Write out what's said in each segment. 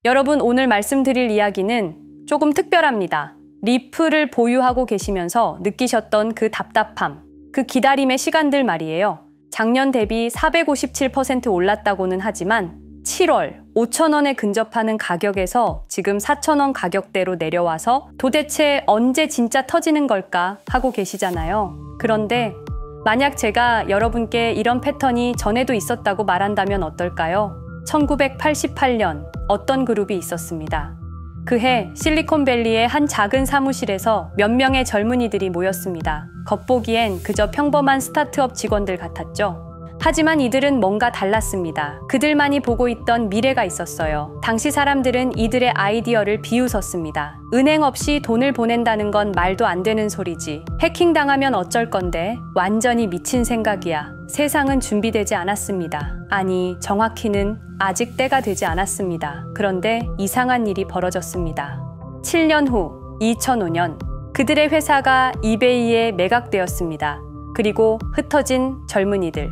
여러분, 오늘 말씀드릴 이야기는 조금 특별합니다. 리플을 보유하고 계시면서 느끼셨던 그 답답함, 그 기다림의 시간들 말이에요. 작년 대비 457% 올랐다고는 하지만 7월 5,000원에 근접하는 가격에서 지금 4,000원 가격대로 내려와서 도대체 언제 진짜 터지는 걸까 하고 계시잖아요. 그런데 만약 제가 여러분께 이런 패턴이 전에도 있었다고 말한다면 어떨까요? 1988년 어떤 그룹이 있었습니다. 그해 실리콘밸리의 한 작은 사무실에서 몇 명의 젊은이들이 모였습니다. 겉보기엔 그저 평범한 스타트업 직원들 같았죠. 하지만 이들은 뭔가 달랐습니다. 그들만이 보고 있던 미래가 있었어요. 당시 사람들은 이들의 아이디어를 비웃었습니다. 은행 없이 돈을 보낸다는 건 말도 안 되는 소리지. 해킹당하면 어쩔 건데? 완전히 미친 생각이야. 세상은 준비되지 않았습니다. 아니, 정확히는 아직 때가 되지 않았습니다. 그런데 이상한 일이 벌어졌습니다. 7년 후 2005년 그들의 회사가 이베이에 매각되었습니다. 그리고 흩어진 젊은이들.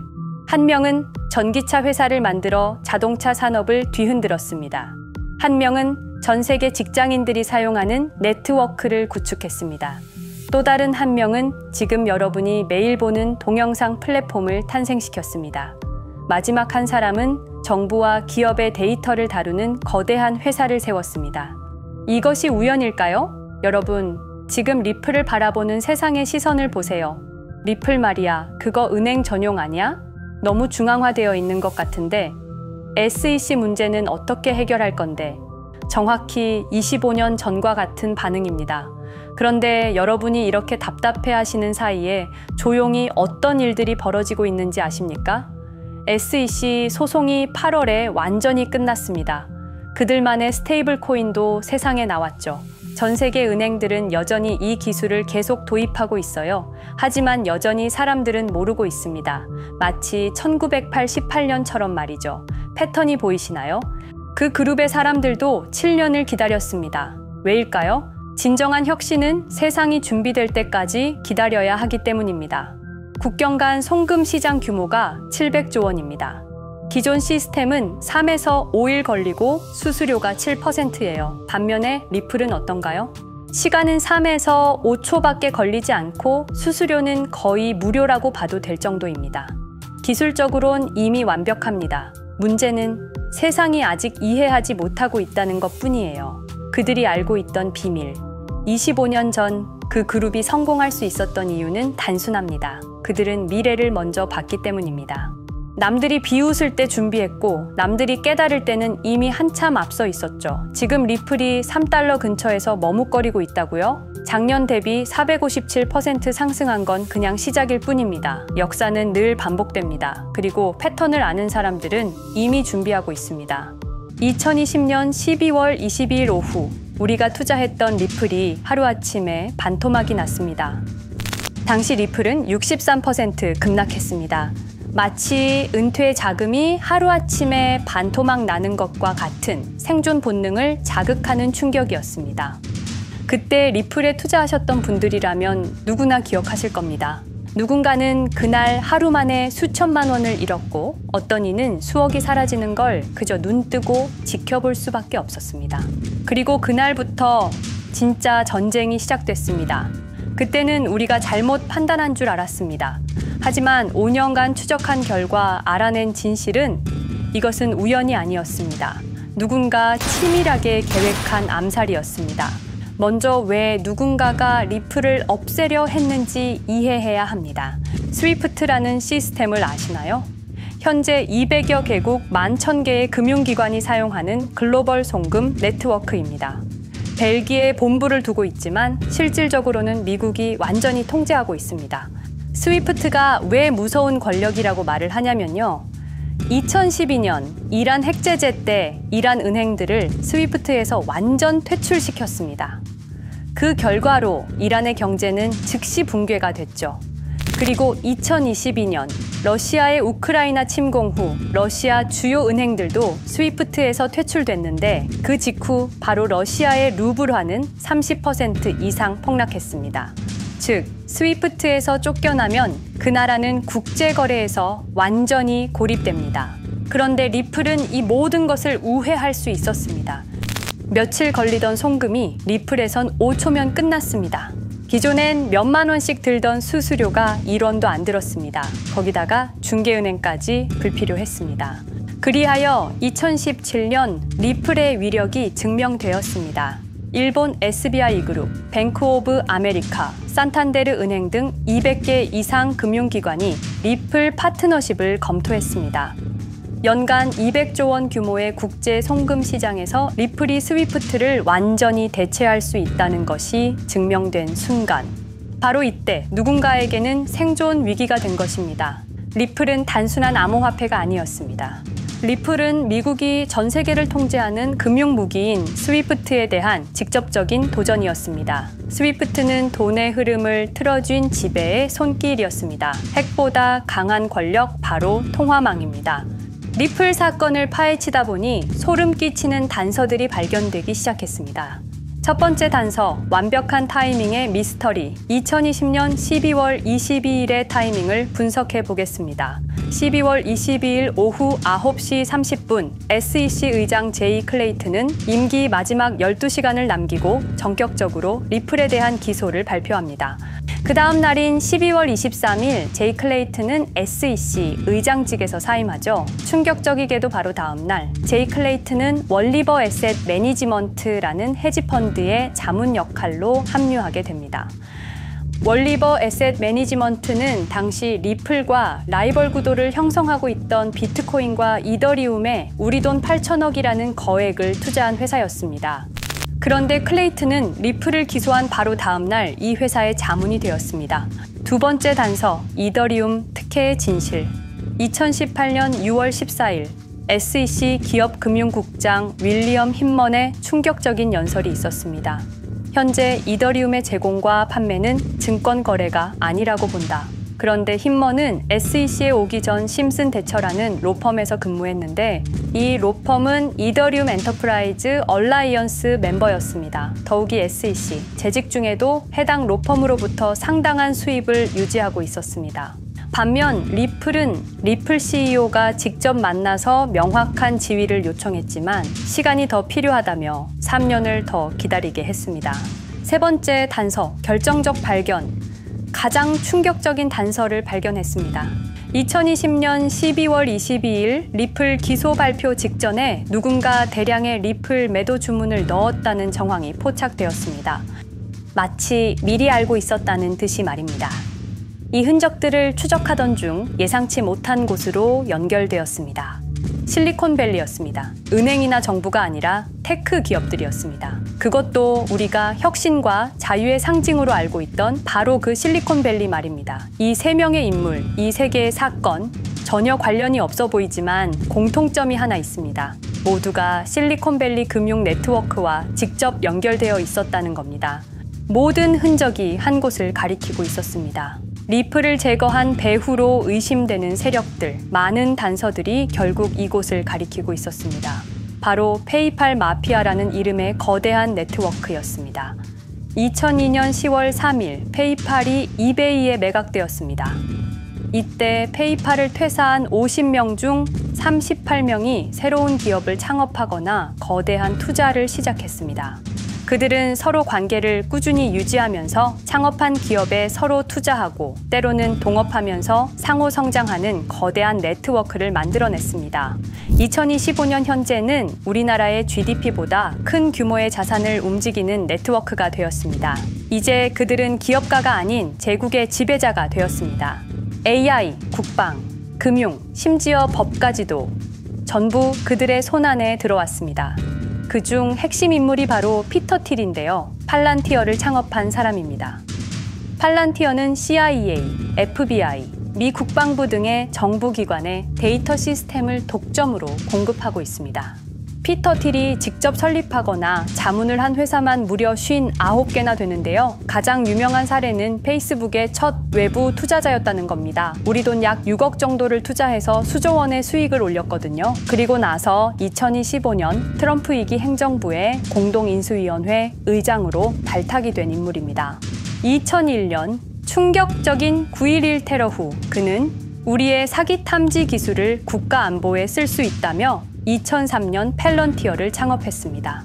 한 명은 전기차 회사를 만들어 자동차 산업을 뒤흔들었습니다. 한 명은 전 세계 직장인들이 사용하는 네트워크를 구축했습니다. 또 다른 한 명은 지금 여러분이 매일 보는 동영상 플랫폼을 탄생시켰습니다. 마지막 한 사람은 정부와 기업의 데이터를 다루는 거대한 회사를 세웠습니다. 이것이 우연일까요? 여러분, 지금 리플을 바라보는 세상의 시선을 보세요. 리플 말이야, 그거 은행 전용 아니야? 너무 중앙화되어 있는 것 같은데 SEC 문제는 어떻게 해결할 건데? 정확히 25년 전과 같은 반응입니다. 그런데 여러분이 이렇게 답답해하시는 사이에 조용히 어떤 일들이 벌어지고 있는지 아십니까? SEC 소송이 8월에 완전히 끝났습니다. 그들만의 스테이블 코인도 세상에 나왔죠. 전 세계 은행들은 여전히 이 기술을 계속 도입하고 있어요. 하지만 여전히 사람들은 모르고 있습니다. 마치 1988년처럼 말이죠. 패턴이 보이시나요? 그 그룹의 사람들도 7년을 기다렸습니다. 왜일까요? 진정한 혁신은 세상이 준비될 때까지 기다려야 하기 때문입니다. 국경 간 송금 시장 규모가 700조 원입니다. 기존 시스템은 3에서 5일 걸리고 수수료가 7%예요. 반면에 리플은 어떤가요? 시간은 3에서 5초밖에 걸리지 않고 수수료는 거의 무료라고 봐도 될 정도입니다. 기술적으론 이미 완벽합니다. 문제는 세상이 아직 이해하지 못하고 있다는 것뿐이에요. 그들이 알고 있던 비밀. 25년 전 그 그룹이 성공할 수 있었던 이유는 단순합니다. 그들은 미래를 먼저 봤기 때문입니다. 남들이 비웃을 때 준비했고 남들이 깨달을 때는 이미 한참 앞서 있었죠. 지금 리플이 3달러 근처에서 머뭇거리고 있다고요? 작년 대비 457% 상승한 건 그냥 시작일 뿐입니다. 역사는 늘 반복됩니다. 그리고 패턴을 아는 사람들은 이미 준비하고 있습니다. 2020년 12월 22일 오후 우리가 투자했던 리플이 하루아침에 반토막이 났습니다. 당시 리플은 63% 급락했습니다. 마치 은퇴 자금이 하루아침에 반토막 나는 것과 같은 생존 본능을 자극하는 충격이었습니다. 그때 리플에 투자하셨던 분들이라면 누구나 기억하실 겁니다. 누군가는 그날 하루 만에 수천만 원을 잃었고 어떤 이는 수억이 사라지는 걸 그저 눈 뜨고 지켜볼 수밖에 없었습니다. 그리고 그날부터 진짜 전쟁이 시작됐습니다. 그때는 우리가 잘못 판단한 줄 알았습니다. 하지만 5년간 추적한 결과 알아낸 진실은 이것은 우연이 아니었습니다. 누군가 치밀하게 계획한 암살이었습니다. 먼저 왜 누군가가 리플을 없애려 했는지 이해해야 합니다. 스위프트라는 시스템을 아시나요? 현재 200여 개국 11,000개의 금융기관이 사용하는 글로벌 송금 네트워크입니다. 벨기에에 본부를 두고 있지만 실질적으로는 미국이 완전히 통제하고 있습니다. 스위프트가 왜 무서운 권력이라고 말을 하냐면요. 2012년 이란 핵제재 때 이란 은행들을 스위프트에서 완전 퇴출시켰습니다. 그 결과로 이란의 경제는 즉시 붕괴가 됐죠. 그리고 2022년 러시아의 우크라이나 침공 후 러시아 주요 은행들도 스위프트에서 퇴출됐는데 그 직후 바로 러시아의 루블화는 30% 이상 폭락했습니다. 즉, 스위프트에서 쫓겨나면 그 나라는 국제거래에서 완전히 고립됩니다. 그런데 리플은 이 모든 것을 우회할 수 있었습니다. 며칠 걸리던 송금이 리플에선 5초면 끝났습니다. 기존엔 몇만 원씩 들던 수수료가 1원도 안 들었습니다. 거기다가 중개은행까지 불필요했습니다. 그리하여 2017년 리플의 위력이 증명되었습니다. 일본 SBI 그룹, 뱅크 오브 아메리카, 산탄데르 은행 등 200개 이상 금융기관이 리플 파트너십을 검토했습니다. 연간 200조 원 규모의 국제 송금 시장에서 리플이 스위프트를 완전히 대체할 수 있다는 것이 증명된 순간, 바로 이때 누군가에게는 생존 위기가 된 것입니다. 리플은 단순한 암호화폐가 아니었습니다. 리플은 미국이 전 세계를 통제하는 금융무기인 스위프트에 대한 직접적인 도전이었습니다. 스위프트는 돈의 흐름을 틀어쥔 지배의 손길이었습니다. 핵보다 강한 권력, 바로 통화망입니다. 리플 사건을 파헤치다 보니 소름 끼치는 단서들이 발견되기 시작했습니다. 첫 번째 단서, 완벽한 타이밍의 미스터리. 2020년 12월 22일의 타이밍을 분석해 보겠습니다. 12월 22일 오후 9시 30분, SEC 의장 제이 클레이튼은 임기 마지막 12시간을 남기고 전격적으로 리플에 대한 기소를 발표합니다. 그 다음 날인 12월 23일, 제이 클레이튼은 SEC 의장직에서 사임하죠. 충격적이게도 바로 다음 날, 제이 클레이튼은 월리버 에셋 매니지먼트라는 헤지펀드의 자문 역할로 합류하게 됩니다. 월리버 에셋 매니지먼트는 당시 리플과 라이벌 구도를 형성하고 있던 비트코인과 이더리움에 우리 돈 8천억이라는 거액을 투자한 회사였습니다. 그런데 클레이튼은 리플을 기소한 바로 다음 날 이 회사의 자문이 되었습니다. 두 번째 단서, 이더리움 특혜의 진실. 2018년 6월 14일, SEC 기업금융국장 윌리엄 힌먼의 충격적인 연설이 있었습니다. 현재 이더리움의 제공과 판매는 증권 거래가 아니라고 본다. 그런데 힌먼은 SEC에 오기 전 심슨 대처라는 로펌에서 근무했는데 이 로펌은 이더리움 엔터프라이즈 얼라이언스 멤버였습니다. 더욱이 SEC, 재직 중에도 해당 로펌으로부터 상당한 수입을 유지하고 있었습니다. 반면 리플은 리플 CEO가 직접 만나서 명확한 지위를 요청했지만 시간이 더 필요하다며 3년을 더 기다리게 했습니다. 세 번째 단서, 결정적 발견. 가장 충격적인 단서를 발견했습니다. 2020년 12월 22일 리플 기소 발표 직전에 누군가 대량의 리플 매도 주문을 넣었다는 정황이 포착되었습니다. 마치 미리 알고 있었다는 듯이 말입니다. 이 흔적들을 추적하던 중 예상치 못한 곳으로 연결되었습니다. 실리콘밸리였습니다. 은행이나 정부가 아니라 테크 기업들이었습니다. 그것도 우리가 혁신과 자유의 상징으로 알고 있던 바로 그 실리콘밸리 말입니다. 이 세 명의 인물, 이 세 개의 사건, 전혀 관련이 없어 보이지만 공통점이 하나 있습니다. 모두가 실리콘밸리 금융 네트워크와 직접 연결되어 있었다는 겁니다. 모든 흔적이 한 곳을 가리키고 있었습니다. 리플을 제거한 배후로 의심되는 세력들, 많은 단서들이 결국 이곳을 가리키고 있었습니다. 바로 페이팔 마피아라는 이름의 거대한 네트워크였습니다. 2002년 10월 3일 페이팔이 이베이에 매각되었습니다. 이때 페이팔을 퇴사한 50명 중 38명이 새로운 기업을 창업하거나 거대한 투자를 시작했습니다. 그들은 서로 관계를 꾸준히 유지하면서 창업한 기업에 서로 투자하고 때로는 동업하면서 상호 성장하는 거대한 네트워크를 만들어냈습니다. 2025년 현재는 우리나라의 GDP보다 큰 규모의 자산을 움직이는 네트워크가 되었습니다. 이제 그들은 기업가가 아닌 제국의 지배자가 되었습니다. AI, 국방, 금융, 심지어 법까지도 전부 그들의 손안에 들어왔습니다. 그중 핵심 인물이 바로 피터 틸인데요. 팔란티어를 창업한 사람입니다. 팔란티어는 CIA, FBI, 미 국방부 등의 정부기관에 데이터 시스템을 독점으로 공급하고 있습니다. 피터 틸이 직접 설립하거나 자문을 한 회사만 무려 59개나 되는데요. 가장 유명한 사례는 페이스북의 첫 외부 투자자였다는 겁니다. 우리 돈 약 6억 정도를 투자해서 수조 원의 수익을 올렸거든요. 그리고 나서 2025년 트럼프 2기 행정부의 공동인수위원회 의장으로 발탁이 된 인물입니다. 2001년 충격적인 9.11 테러 후 그는 우리의 사기 탐지 기술을 국가 안보에 쓸 수 있다며 2003년 팰런티어를 창업했습니다.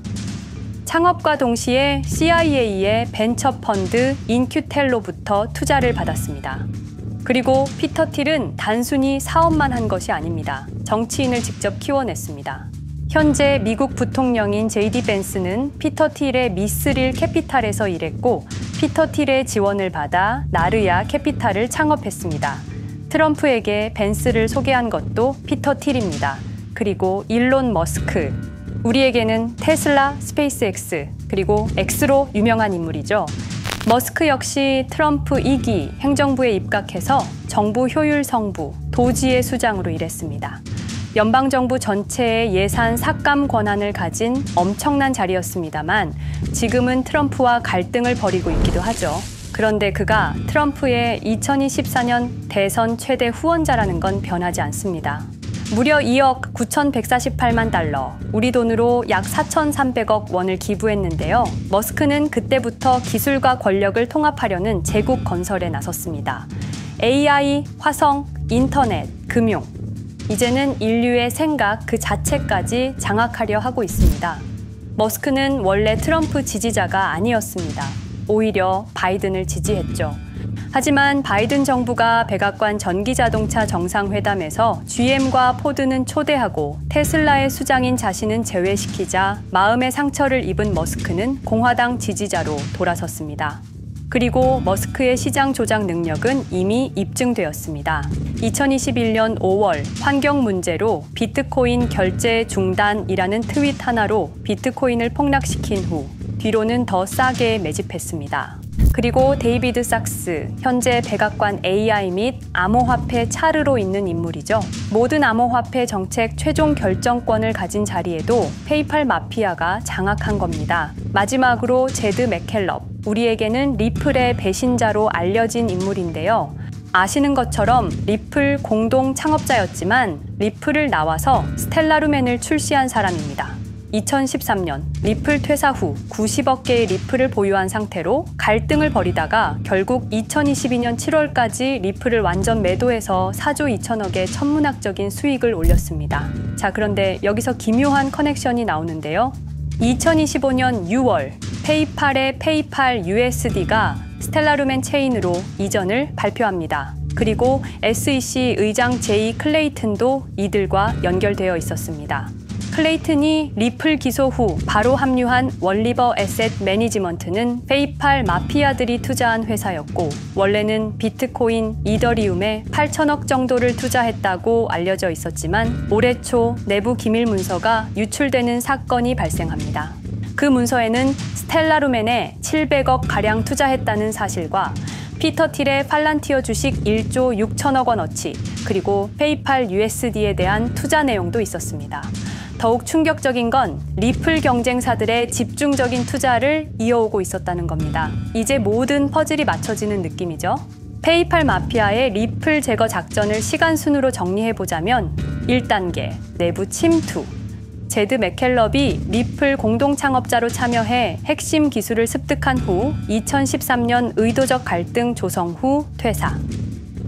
창업과 동시에 CIA의 벤처 펀드 인큐텔로부터 투자를 받았습니다. 그리고 피터 틸은 단순히 사업만 한 것이 아닙니다. 정치인을 직접 키워냈습니다. 현재 미국 부통령인 JD 벤스는 피터 틸의 미스릴 캐피탈에서 일했고 피터 틸의 지원을 받아 나르야 캐피탈을 창업했습니다. 트럼프에게 벤스를 소개한 것도 피터 틸입니다. 그리고 일론 머스크, 우리에게는 테슬라, 스페이스X, 그리고 X로 유명한 인물이죠. 머스크 역시 트럼프 2기 행정부에 입각해서 정부 효율 성부, 도지의 수장으로 일했습니다. 연방정부 전체의 예산 삭감 권한을 가진 엄청난 자리였습니다만 지금은 트럼프와 갈등을 벌이고 있기도 하죠. 그런데 그가 트럼프의 2024년 대선 최대 후원자라는 건 변하지 않습니다. 무려 2억 9,148만 달러, 우리 돈으로 약 4,300억 원을 기부했는데요. 머스크는 그때부터 기술과 권력을 통합하려는 제국 건설에 나섰습니다. AI, 화성, 인터넷, 금융, 이제는 인류의 생각 그 자체까지 장악하려 하고 있습니다. 머스크는 원래 트럼프 지지자가 아니었습니다. 오히려 바이든을 지지했죠. 하지만 바이든 정부가 백악관 전기자동차 정상회담에서 GM과 포드는 초대하고 테슬라의 수장인 자신은 제외시키자 마음의 상처를 입은 머스크는 공화당 지지자로 돌아섰습니다. 그리고 머스크의 시장 조작 능력은 이미 입증되었습니다. 2021년 5월 환경 문제로 비트코인 결제 중단이라는 트윗 하나로 비트코인을 폭락시킨 후 뒤로는 더 싸게 매집했습니다. 그리고 데이비드 sak스, 현재 백악관 AI 및 암호화폐 차르로 있는 인물이죠. 모든 암호화폐 정책 최종 결정권을 가진 자리에도 페이팔 마피아가 장악한 겁니다. 마지막으로 제드 맥켈럽, 우리에게는 리플의 배신자로 알려진 인물인데요. 아시는 것처럼 리플 공동 창업자였지만 리플을 나와서 스텔라루멘을 출시한 사람입니다. 2013년 리플 퇴사 후 90억 개의 리플을 보유한 상태로 갈등을 벌이다가 결국 2022년 7월까지 리플을 완전 매도해서 4조 2천억의 천문학적인 수익을 올렸습니다. 자, 그런데 여기서 기묘한 커넥션이 나오는데요. 2025년 6월 페이팔의 페이팔 USD가 스텔라루멘 체인으로 이전을 발표합니다. 그리고 SEC 의장 제이 클레이튼도 이들과 연결되어 있었습니다. 클레이튼이 리플 기소 후 바로 합류한 월리버 에셋 매니지먼트는 페이팔 마피아들이 투자한 회사였고 원래는 비트코인, 이더리움에 8천억 정도를 투자했다고 알려져 있었지만 올해 초 내부 기밀 문서가 유출되는 사건이 발생합니다. 그 문서에는 스텔라루멘에 700억가량 투자했다는 사실과 피터 틸의 팔란티어 주식 1조 6천억 원어치, 그리고 페이팔 USD에 대한 투자 내용도 있었습니다. 더욱 충격적인 건 리플 경쟁사들의 집중적인 투자를 이어오고 있었다는 겁니다. 이제 모든 퍼즐이 맞춰지는 느낌이죠. 페이팔 마피아의 리플 제거 작전을 시간 순으로 정리해보자면 1단계, 내부 침투. 제드 맥켈럽이 리플 공동 창업자로 참여해 핵심 기술을 습득한 후 2013년 의도적 갈등 조성 후 퇴사.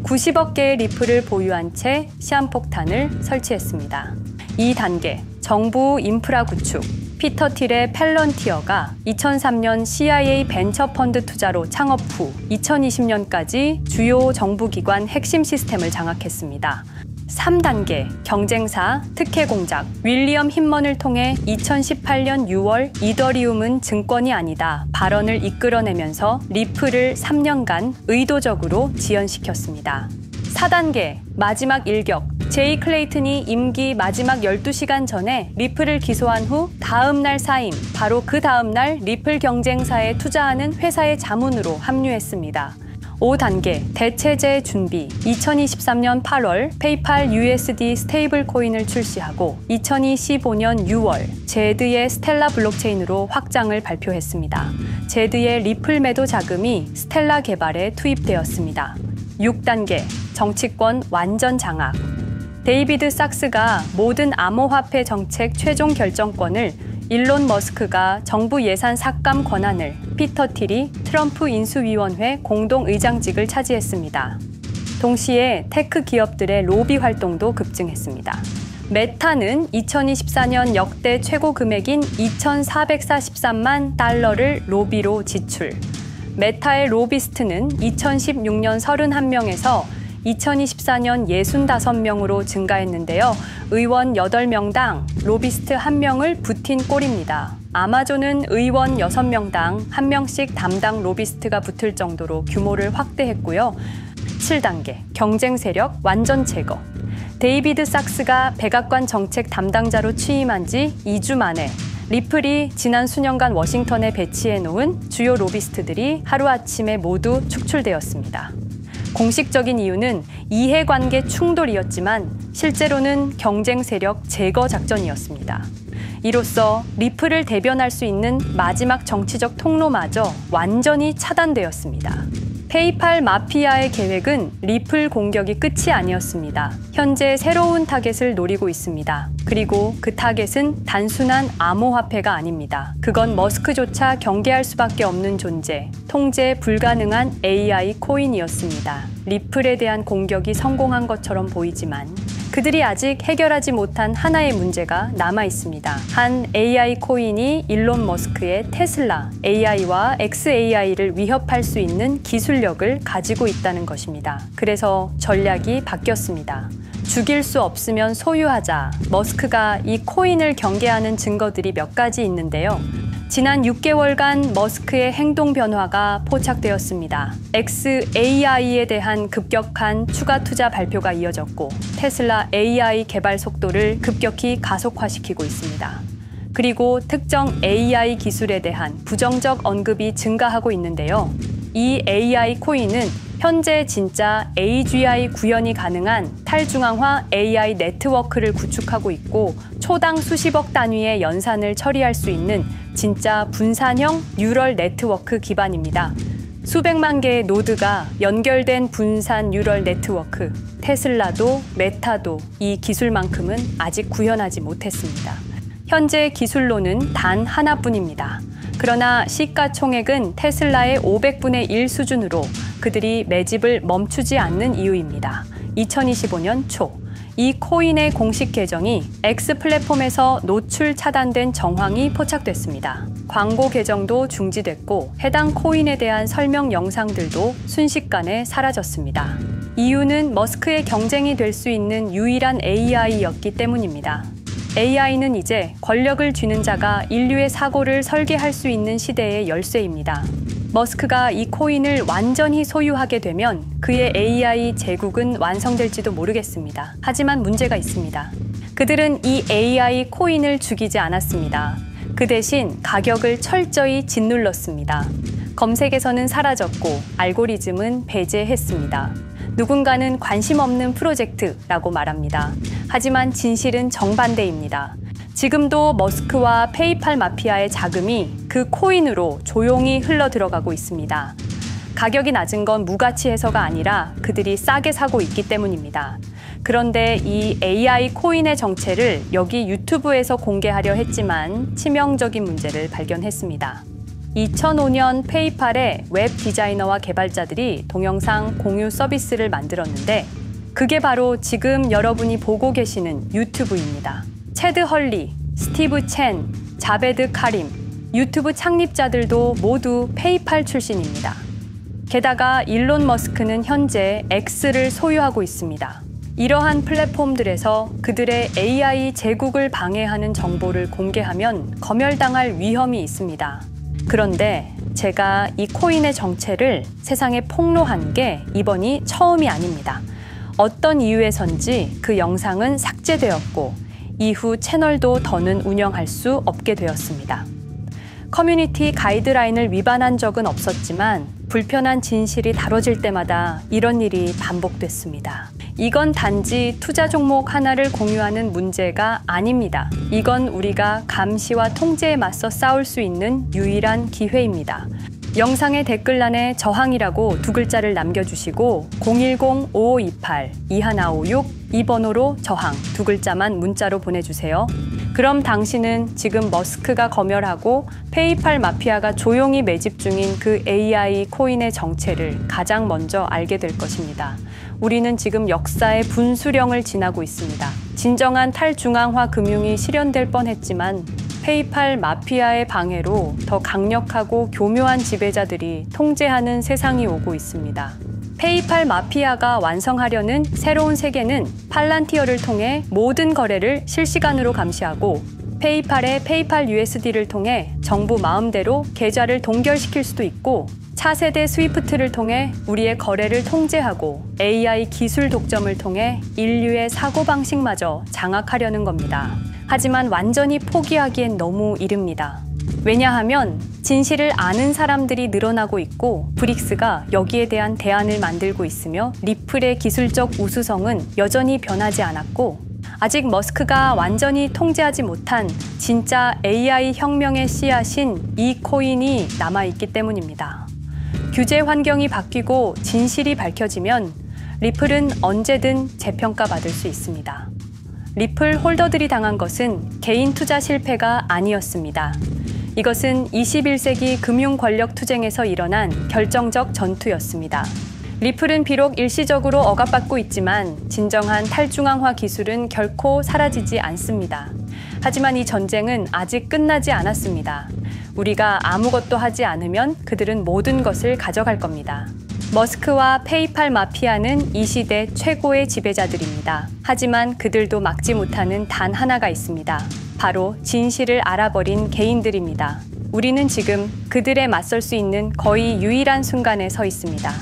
90억 개의 리플을 보유한 채 시한폭탄을 설치했습니다. 2단계, 정부 인프라 구축. 피터 틸의 팰런티어가 2003년 CIA 벤처 펀드 투자로 창업 후 2020년까지 주요 정부기관 핵심 시스템을 장악했습니다. 3단계, 경쟁사 특혜 공작. 윌리엄 힌먼을 통해 2018년 6월 이더리움은 증권이 아니다 발언을 이끌어내면서 리플을 3년간 의도적으로 지연시켰습니다. 4단계, 마지막 일격. 제이 클레이튼이 임기 마지막 12시간 전에 리플을 기소한 후 다음 날 사임, 바로 그 다음 날 리플 경쟁사에 투자하는 회사의 자문으로 합류했습니다. 5단계, 대체제 준비. 2023년 8월 페이팔 USD 스테이블 코인을 출시하고 2025년 6월 제드의 스텔라 블록체인으로 확장을 발표했습니다. 제드의 리플 매도 자금이 스텔라 개발에 투입되었습니다. 6단계, 정치권 완전 장악. 데이비드 sak스가 모든 암호화폐 정책 최종 결정권을, 일론 머스크가 정부 예산 삭감 권한을, 피터 틸이 트럼프 인수위원회 공동의장직을 차지했습니다. 동시에 테크 기업들의 로비 활동도 급증했습니다. 메타는 2024년 역대 최고 금액인 2,443만 달러를 로비로 지출. 메타의 로비스트는 2016년 31명에서 2024년 65명으로 증가했는데요. 의원 8명당 로비스트 1명을 붙인 꼴입니다. 아마존은 의원 6명당 1명씩 담당 로비스트가 붙을 정도로 규모를 확대했고요. 7단계 경쟁 세력 완전 제거. 데이비드 sak스가 백악관 정책 담당자로 취임한 지 2주 만에 리플이 지난 수년간 워싱턴에 배치해 놓은 주요 로비스트들이 하루아침에 모두 축출되었습니다. 공식적인 이유는 이해관계 충돌이었지만 실제로는 경쟁 세력 제거 작전이었습니다. 이로써 리플을 대변할 수 있는 마지막 정치적 통로마저 완전히 차단되었습니다. 페이팔 마피아의 계획은 리플 공격이 끝이 아니었습니다. 현재 새로운 타겟을 노리고 있습니다. 그리고 그 타겟은 단순한 암호화폐가 아닙니다. 그건 머스크조차 경계할 수밖에 없는 존재, 통제 불가능한 AI 코인이었습니다. 리플에 대한 공격이 성공한 것처럼 보이지만 그들이 아직 해결하지 못한 하나의 문제가 남아 있습니다. 한 AI 코인이 일론 머스크의 테슬라 AI와 xAI를 위협할 수 있는 기술력을 가지고 있다는 것입니다. 그래서 전략이 바뀌었습니다. 죽일 수 없으면 소유하자. 머스크가 이 코인을 경계하는 증거들이 몇 가지 있는데요. 지난 6개월간 머스크의 행동 변화가 포착되었습니다. xAI에 대한 급격한 추가 투자 발표가 이어졌고 테슬라 AI 개발 속도를 급격히 가속화시키고 있습니다. 그리고 특정 AI 기술에 대한 부정적 언급이 증가하고 있는데요. 이 AI 코인은 현재 진짜 AGI 구현이 가능한 탈중앙화 AI 네트워크를 구축하고 있고 초당 수십억 단위의 연산을 처리할 수 있는 진짜 분산형 뉴럴 네트워크 기반입니다. 수백만 개의 노드가 연결된 분산 뉴럴 네트워크, 테슬라도 메타도 이 기술만큼은 아직 구현하지 못했습니다. 현재 기술로는 단 하나뿐입니다. 그러나 시가총액은 테슬라의 500분의 1 수준으로 그들이 매집을 멈추지 않는 이유입니다. 2025년 초, 이 코인의 공식 계정이 X 플랫폼에서 노출 차단된 정황이 포착됐습니다. 광고 계정도 중지됐고 해당 코인에 대한 설명 영상들도 순식간에 사라졌습니다. 이유는 머스크의 경쟁이 될 수 있는 유일한 AI였기 때문입니다. AI는 이제 권력을 쥐는 자가 인류의 사고를 설계할 수 있는 시대의 열쇠입니다. 머스크가 이 코인을 완전히 소유하게 되면 그의 AI 제국은 완성될지도 모르겠습니다. 하지만 문제가 있습니다. 그들은 이 AI 코인을 죽이지 않았습니다. 그 대신 가격을 철저히 짓눌렀습니다. 검색에서는 사라졌고 알고리즘은 배제했습니다. 누군가는 관심 없는 프로젝트라고 말합니다. 하지만 진실은 정반대입니다. 지금도 머스크와 페이팔 마피아의 자금이 그 코인으로 조용히 흘러 들어가고 있습니다. 가격이 낮은 건 무가치해서가 아니라 그들이 싸게 사고 있기 때문입니다. 그런데 이 AI 코인의 정체를 여기 유튜브에서 공개하려 했지만 치명적인 문제를 발견했습니다. 2005년 페이팔의 웹 디자이너와 개발자들이 동영상 공유 서비스를 만들었는데 그게 바로 지금 여러분이 보고 계시는 유튜브입니다. 체드 헐리, 스티브 첸, 자베드 카림, 유튜브 창립자들도 모두 페이팔 출신입니다. 게다가 일론 머스크는 현재 X를 소유하고 있습니다. 이러한 플랫폼들에서 그들의 AI 제국을 방해하는 정보를 공개하면 검열당할 위험이 있습니다. 그런데 제가 이 코인의 정체를 세상에 폭로한 게 이번이 처음이 아닙니다. 어떤 이유에선지 그 영상은 삭제되었고 이후 채널도 더는 운영할 수 없게 되었습니다. 커뮤니티 가이드라인을 위반한 적은 없었지만 불편한 진실이 다뤄질 때마다 이런 일이 반복됐습니다. 이건 단지 투자 종목 하나를 공유하는 문제가 아닙니다. 이건 우리가 감시와 통제에 맞서 싸울 수 있는 유일한 기회입니다. 영상의 댓글란에 저항이라고 두 글자를 남겨주시고 010-5528-2156 이 번호로 저항 두 글자만 문자로 보내주세요. 그럼 당신은 지금 머스크가 검열하고 페이팔 마피아가 조용히 매집 중인 그 AI 코인의 정체를 가장 먼저 알게 될 것입니다. 우리는 지금 역사의 분수령을 지나고 있습니다. 진정한 탈중앙화 금융이 실현될 뻔했지만 페이팔 마피아의 방해로 더 강력하고 교묘한 지배자들이 통제하는 세상이 오고 있습니다. 페이팔 마피아가 완성하려는 새로운 세계는 팔란티어를 통해 모든 거래를 실시간으로 감시하고 페이팔의 페이팔 USD를 통해 정부 마음대로 계좌를 동결시킬 수도 있고 차세대 스위프트를 통해 우리의 거래를 통제하고 AI 기술 독점을 통해 인류의 사고방식마저 장악하려는 겁니다. 하지만 완전히 포기하기엔 너무 이릅니다. 왜냐하면 진실을 아는 사람들이 늘어나고 있고 브릭스가 여기에 대한 대안을 만들고 있으며 리플의 기술적 우수성은 여전히 변하지 않았고 아직 머스크가 완전히 통제하지 못한 진짜 AI 혁명의 씨앗인 이 코인이 남아있기 때문입니다. 규제 환경이 바뀌고 진실이 밝혀지면 리플은 언제든 재평가받을 수 있습니다. 리플 홀더들이 당한 것은 개인 투자 실패가 아니었습니다. 이것은 21세기 금융 권력 투쟁에서 일어난 결정적 전투였습니다. 리플은 비록 일시적으로 억압받고 있지만 진정한 탈중앙화 기술은 결코 사라지지 않습니다. 하지만 이 전쟁은 아직 끝나지 않았습니다. 우리가 아무것도 하지 않으면 그들은 모든 것을 가져갈 겁니다. 머스크와 페이팔 마피아는 이 시대 최고의 지배자들입니다. 하지만 그들도 막지 못하는 단 하나가 있습니다. 바로 진실을 알아버린 개인들입니다. 우리는 지금 그들에 맞설 수 있는 거의 유일한 순간에 서 있습니다.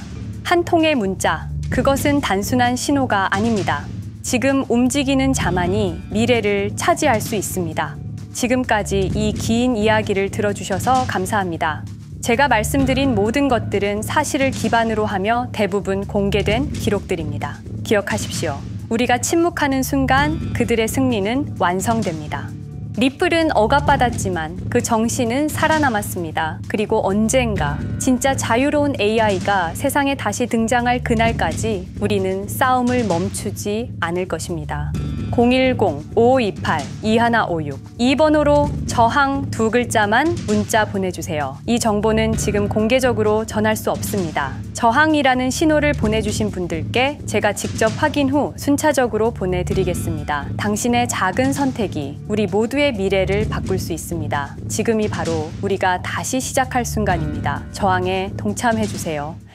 한 통의 문자, 그것은 단순한 신호가 아닙니다. 지금 움직이는 자만이 미래를 차지할 수 있습니다. 지금까지 이 긴 이야기를 들어주셔서 감사합니다. 제가 말씀드린 모든 것들은 사실을 기반으로 하며 대부분 공개된 기록들입니다. 기억하십시오. 우리가 침묵하는 순간 그들의 승리는 완성됩니다. 리플은 억압받았지만 그 정신은 살아남았습니다. 그리고 언젠가 진짜 자유로운 AI가 세상에 다시 등장할 그날까지 우리는 싸움을 멈추지 않을 것입니다. 010-5528-2156 이 번호로 저항 2글자만 문자 보내주세요. 이 정보는 지금 공개적으로 전할 수 없습니다. 저항이라는 신호를 보내주신 분들께 제가 직접 확인 후 순차적으로 보내드리겠습니다. 당신의 작은 선택이 우리 모두의 미래를 바꿀 수 있습니다. 지금이 바로 우리가 다시 시작할 순간입니다. 저항에 동참해주세요.